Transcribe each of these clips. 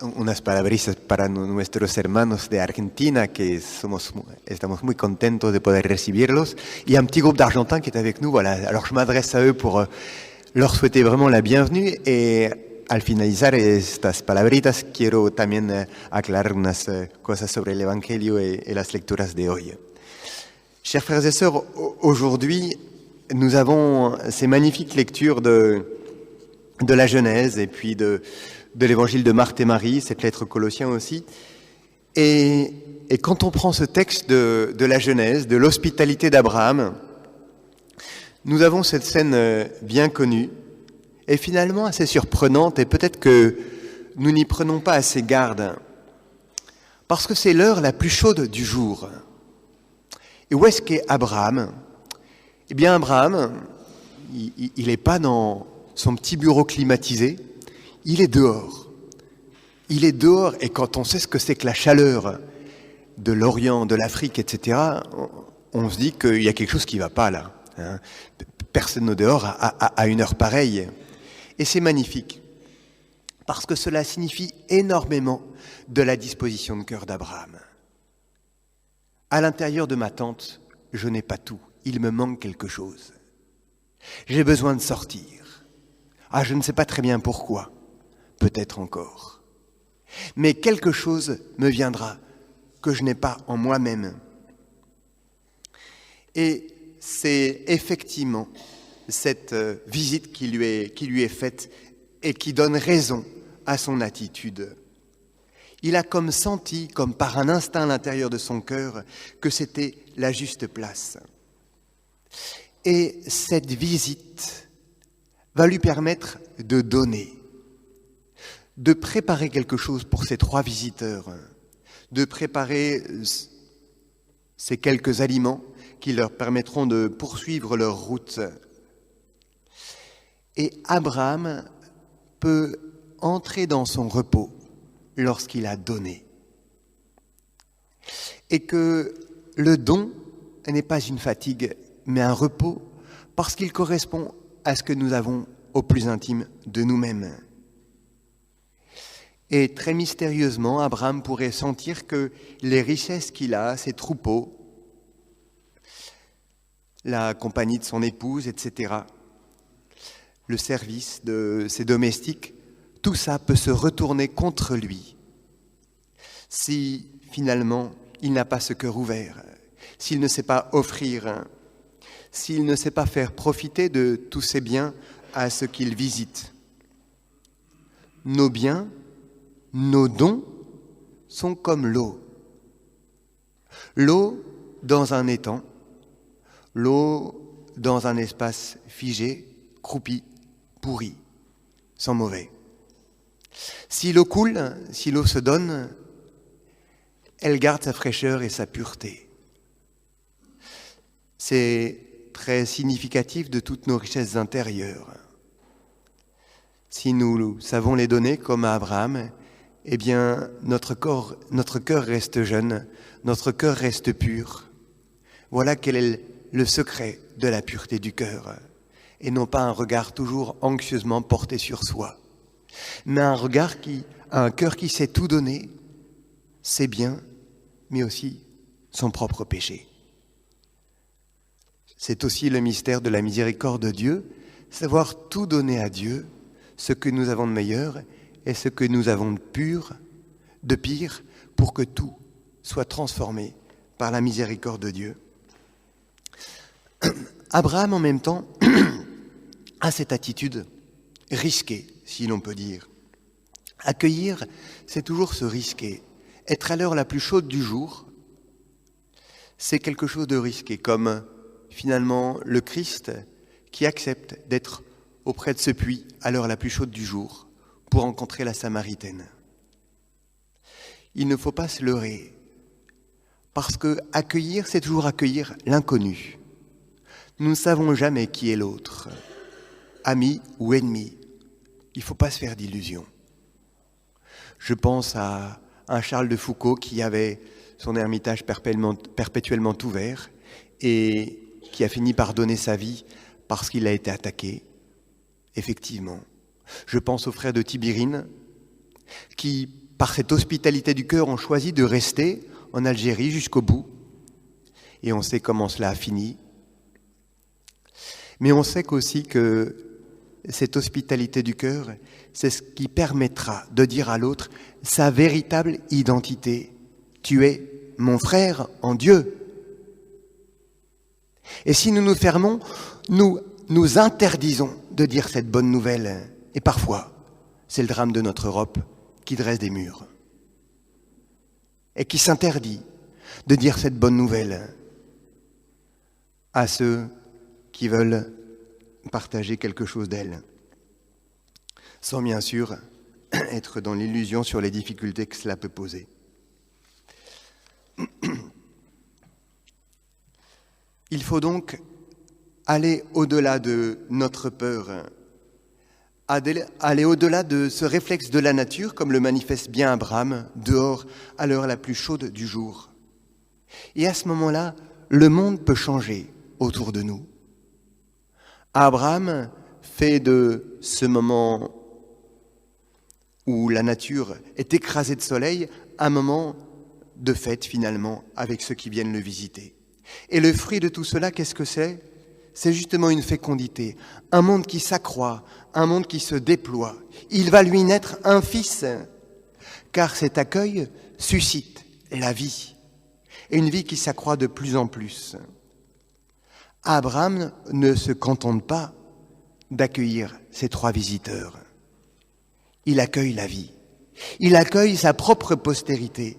unas palabritas para nuestros hermanos de Argentina, que estamos muy contentos de poder recibirlos. Y un petit groupe d'Argentins qui est avec nous. Voilà. Alors je m'adresse à eux pour leur souhaiter vraiment la bienvenue. Et al finalizar estas palabritas, quiero también aclarar unas cosas sobre el Evangelio et las lecturas de hoy. Chers frères et sœurs, aujourd'hui, nous avons ces magnifiques lectures de la Genèse et puis de l'évangile de Marthe et Marie, cette lettre aux Colossiens aussi. Et quand on prend ce texte de la Genèse, de l'hospitalité d'Abraham, nous avons cette scène bien connue et finalement assez surprenante, et peut-être que nous n'y prenons pas assez garde, parce que c'est l'heure la plus chaude du jour. Et où est-ce qu'est Abraham ? Eh bien, Abraham, il n'est pas dans son petit bureau climatisé, il est dehors. Il est dehors, et quand on sait ce que c'est que la chaleur de l'Orient, de l'Afrique, etc., on se dit qu'il y a quelque chose qui ne va pas là. Hein. Personne au dehors à une heure pareille. Et c'est magnifique, parce que cela signifie énormément de la disposition de cœur d'Abraham. À l'intérieur de ma tente, je n'ai pas tout. Il me manque quelque chose. J'ai besoin de sortir. Ah, je ne sais pas très bien pourquoi. Peut-être encore. Mais quelque chose me viendra que je n'ai pas en moi-même. Et c'est effectivement cette visite qui lui est faite et qui donne raison à son attitude. Il a comme senti, comme par un instinct à l'intérieur de son cœur, que c'était la juste place. Et cette visite va lui permettre de donner, de préparer quelque chose pour ces 3 visiteurs, de préparer ces quelques aliments qui leur permettront de poursuivre leur route. Et Abraham peut entrer dans son repos lorsqu'il a donné. Et que le don n'est pas une fatigue, mais un repos, parce qu'il correspond à ce que nous avons au plus intime de nous-mêmes. Et très mystérieusement, Abraham pourrait sentir que les richesses qu'il a, ses troupeaux, la compagnie de son épouse, etc., le service de ses domestiques, tout ça peut se retourner contre lui si finalement il n'a pas ce cœur ouvert, s'il ne sait pas offrir, s'il ne sait pas faire profiter de tous ses biens à ceux qu'il visite. Nos biens, nos dons sont comme l'eau. L'eau dans un étang, l'eau dans un espace figé, croupi, pourri, sans mauvais. Si l'eau coule, si l'eau se donne, elle garde sa fraîcheur et sa pureté. C'est très significatif de toutes nos richesses intérieures. Si nous savons les donner comme à Abraham, eh bien notre cœur reste jeune, notre cœur reste pur. Voilà quel est le secret de la pureté du cœur, et non pas un regard toujours anxieusement porté sur soi, mais un cœur qui sait tout donner, ses biens, mais aussi son propre péché. C'est aussi le mystère de la miséricorde de Dieu, savoir tout donner à Dieu, ce que nous avons de meilleur et ce que nous avons de pire, pour que tout soit transformé par la miséricorde de Dieu. Abraham, en même temps, a cette attitude risquée, si l'on peut dire. Accueillir, c'est toujours se risquer. Être à l'heure la plus chaude du jour, c'est quelque chose de risqué, comme finalement le Christ qui accepte d'être auprès de ce puits à l'heure la plus chaude du jour pour rencontrer la Samaritaine. Il ne faut pas se leurrer, parce que accueillir, c'est toujours accueillir l'inconnu. Nous ne savons jamais qui est l'autre, ami ou ennemi. Il ne faut pas se faire d'illusions. Je pense à un Charles de Foucault qui avait son ermitage perpétuellement ouvert et qui a fini par donner sa vie parce qu'il a été attaqué. Effectivement. Je pense au frère de Tibérine qui, par cette hospitalité du cœur, ont choisi de rester en Algérie jusqu'au bout. Et on sait comment cela a fini. Mais on sait aussi que cette hospitalité du cœur, c'est ce qui permettra de dire à l'autre sa véritable identité. Tu es mon frère en Dieu. Et si nous nous fermons, nous interdisons de dire cette bonne nouvelle. Et parfois, c'est le drame de notre Europe qui dresse des murs et qui s'interdit de dire cette bonne nouvelle à ceux qui veulent partager quelque chose d'elle, sans bien sûr être dans l'illusion sur les difficultés que cela peut poser. Il faut donc aller au-delà de notre peur, aller au-delà de ce réflexe de la nature, comme le manifeste bien Abraham, dehors à l'heure la plus chaude du jour. Et à ce moment-là, le monde peut changer autour de nous. Abraham fait de ce moment où la nature est écrasée de soleil un moment de fête finalement avec ceux qui viennent le visiter. Et le fruit de tout cela, qu'est-ce que c'est ? C'est justement une fécondité, un monde qui s'accroît, un monde qui se déploie. Il va lui naître un fils, car cet accueil suscite la vie, et une vie qui s'accroît de plus en plus. Abraham ne se contente pas d'accueillir ces 3 visiteurs. Il accueille la vie. Il accueille sa propre postérité,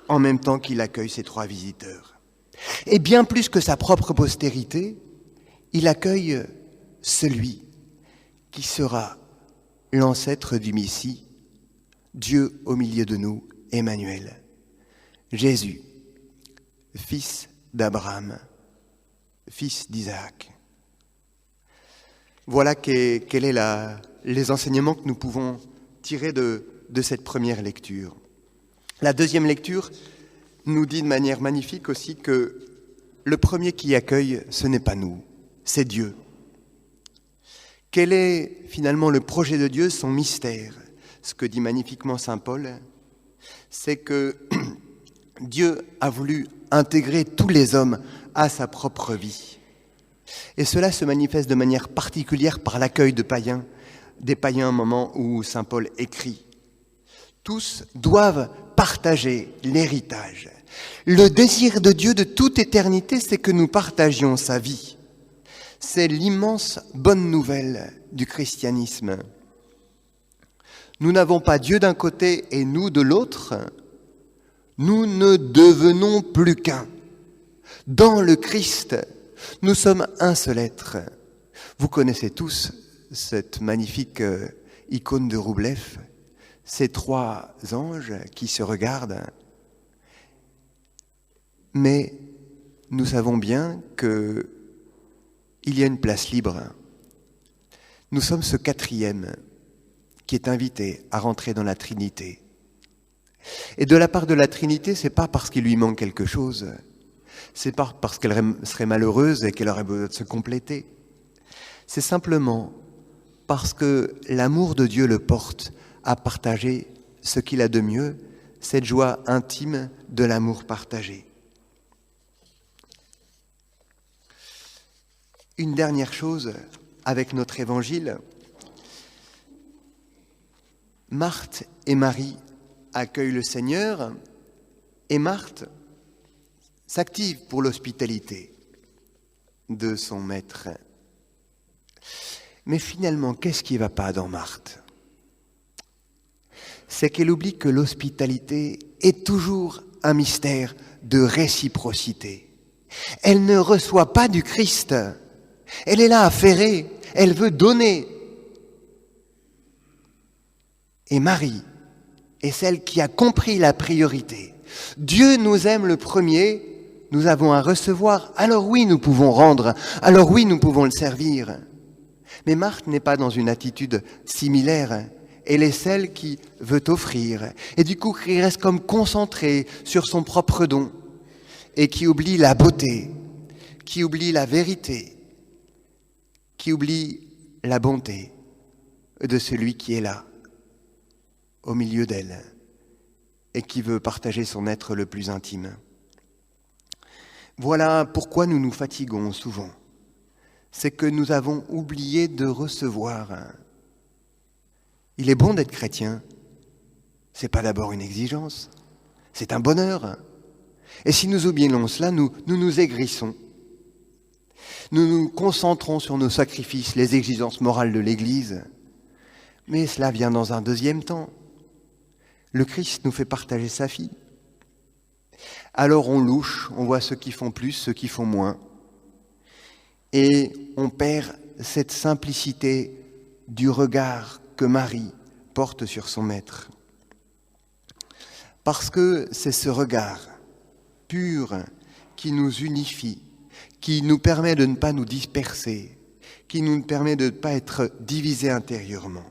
en même temps qu'il accueille ces 3 visiteurs. Et bien plus que sa propre postérité, il accueille celui qui sera l'ancêtre du Messie, Dieu au milieu de nous, Emmanuel, Jésus, fils d'Abraham, fils d'Isaac. Voilà quels sont les enseignements que nous pouvons tirer de cette première lecture. La deuxième lecture nous dit de manière magnifique aussi que le premier qui accueille, ce n'est pas nous, c'est Dieu. Quel est finalement le projet de Dieu, son mystère ? Ce que dit magnifiquement saint Paul, c'est que Dieu a voulu intégrer tous les hommes à sa propre vie. Et cela se manifeste de manière particulière par l'accueil des païens au moment où saint Paul écrit. Tous doivent partager l'héritage. Le désir de Dieu de toute éternité, c'est que nous partagions sa vie. C'est l'immense bonne nouvelle du christianisme. Nous n'avons pas Dieu d'un côté et nous de l'autre. Nous ne devenons plus qu'un. Dans le Christ, nous sommes un seul être. Vous connaissez tous cette magnifique icône de Roublev, ces 3 anges qui se regardent. Mais nous savons bien qu'il y a une place libre. Nous sommes ce 4e qui est invité à rentrer dans la Trinité. Et de la part de la Trinité, c'est pas parce qu'il lui manque quelque chose, c'est pas parce qu'elle serait malheureuse et qu'elle aurait besoin de se compléter. C'est simplement parce que l'amour de Dieu le porte à partager ce qu'il a de mieux, cette joie intime de l'amour partagé. Une dernière chose avec notre évangile. Marthe et Marie accueillent le Seigneur et Marthe s'active pour l'hospitalité de son maître. Mais finalement, qu'est-ce qui ne va pas dans Marthe ? C'est qu'elle oublie que l'hospitalité est toujours un mystère de réciprocité. Elle ne reçoit pas du Christ. Elle est là affairée. Elle veut donner. Et Marie est celle qui a compris la priorité. Dieu nous aime le premier. Nous avons à recevoir. Alors oui, nous pouvons rendre. Alors oui, nous pouvons le servir. Mais Marthe n'est pas dans une attitude similaire. Elle est celle qui veut offrir. Et du coup, qui reste comme concentrée sur son propre don. Et qui oublie la beauté, qui oublie la vérité, qui oublie la bonté de celui qui est là, au milieu d'elle, et qui veut partager son être le plus intime. Voilà pourquoi nous nous fatiguons souvent. C'est que nous avons oublié de recevoir. Il est bon d'être chrétien. Ce n'est pas d'abord une exigence, c'est un bonheur. Et si nous oublions cela, nous nous aigrissons. Nous nous concentrons sur nos sacrifices, les exigences morales de l'Église. Mais cela vient dans un deuxième temps. Le Christ nous fait partager sa vie. Alors on louche, on voit ceux qui font plus, ceux qui font moins. Et on perd cette simplicité du regard que Marie porte sur son maître. Parce que c'est ce regard pur qui nous unifie, qui nous permet de ne pas nous disperser, qui nous permet de ne pas être divisés intérieurement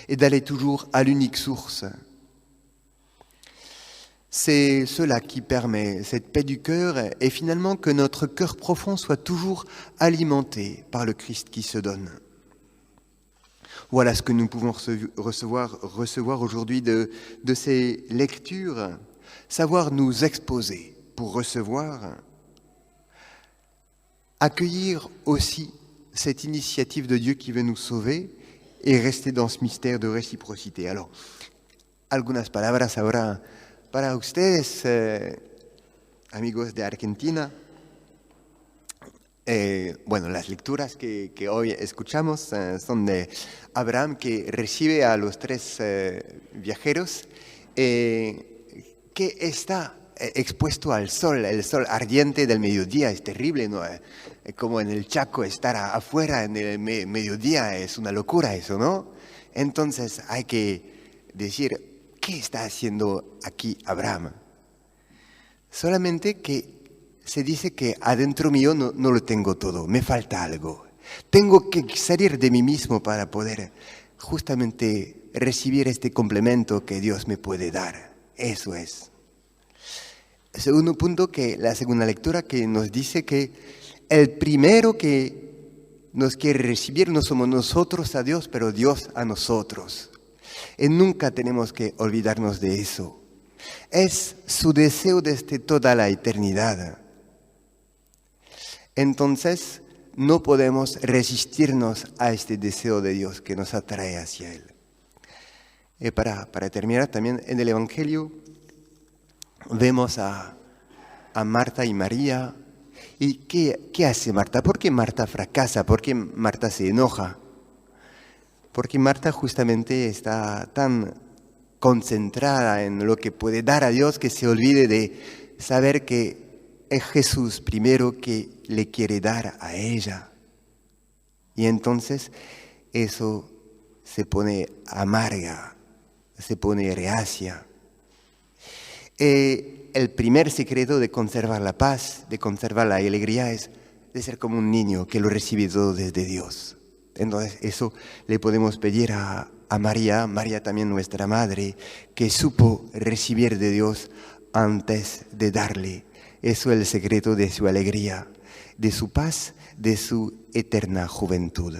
et d'aller toujours à l'unique source. C'est cela qui permet cette paix du cœur et finalement que notre cœur profond soit toujours alimenté par le Christ qui se donne. Voilà ce que nous pouvons recevoir aujourd'hui de ces lectures, savoir nous exposer pour recevoir, accueillir aussi cette initiative de Dieu qui veut nous sauver et rester dans ce mystère de réciprocité. Alors, algunas palabras ahora para ustedes, amigos de Argentina. Bueno, las lecturas que hoy escuchamos son de Abraham, que recibe a los tres viajeros, que está expuesto al sol, el sol ardiente del mediodía. Es terrible, ¿no? Como en el Chaco estar afuera en el mediodía, es una locura eso, ¿no? Entonces hay que decir, ¿qué está haciendo aquí Abraham? Solamente que se dice que adentro mío no lo tengo todo, me falta algo. Tengo que salir de mí mismo para poder justamente recibir este complemento que Dios me puede dar. Eso es. Segundo punto, que la segunda lectura que nos dice que el primero que nos quiere recibir no somos nosotros a Dios, pero Dios a nosotros. Y nunca tenemos que olvidarnos de eso. Es su deseo desde toda la eternidad. Entonces, no podemos resistirnos a este deseo de Dios que nos atrae hacia Él. Y para terminar, también en el Evangelio vemos a Marta y María. ¿Y qué hace Marta? ¿Por qué Marta fracasa? ¿Por qué Marta se enoja? Porque Marta justamente está tan concentrada en lo que puede dar a Dios que se olvide de saber que es Jesús primero que le quiere dar a ella. Y entonces eso se pone amarga, se pone reacia. El primer secreto de conservar la paz, de conservar la alegría, es de ser como un niño que lo recibe todo desde Dios. Entonces eso le podemos pedir a María también nuestra madre, que supo recibir de Dios antes de darle. Eso es el secreto de su alegría, de su paz, de su eterna juventud.